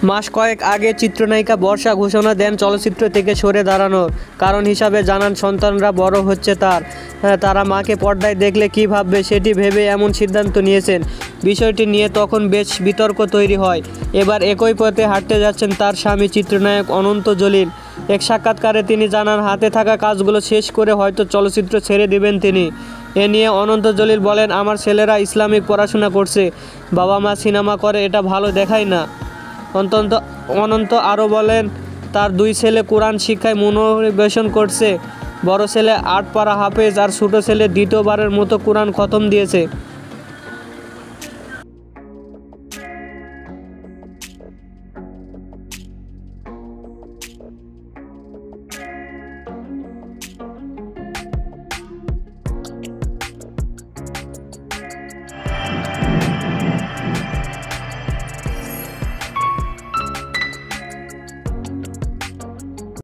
মাস কয়েক আগে চিত্রনায়িকা বর্ষা ঘোষণা দেন চলচ্চিত্র থেকে সরে দাঁড়ানোর কারণ হিসাবে জানান সন্তানরা বড় হচ্ছে তারা মাকে পর্দায় দেখলে কী ভাববে সেটি ভেবে এমন সিদ্ধান্ত নিয়েছেন। বিষয়টি নিয়ে তখন বেশ বিতর্ক তৈরি হয়। এবার একই পথে হাঁটতে যাচ্ছেন তার স্বামী চিত্রনায়ক অনন্ত জলিল। এক সাক্ষাৎকারে তিনি জানান হাতে থাকা কাজগুলো শেষ করে হয়তো চলচ্চিত্র ছেড়ে দেবেন তিনি। এ নিয়ে অনন্ত জলিল বলেন, আমার ছেলেরা ইসলামিক পড়াশোনা করছে, বাবা মা সিনেমা করে, এটা ভালো দেখায় না। অনন্ত আরও বলেন, তার দুই ছেলে কোরআন শিক্ষায় মনোনিবেশন করছে। বড় ছেলে 8 পারা হাফেজ আর ছোটো ছেলে দ্বিতীয়বারের মতো কোরআন খতম দিয়েছে।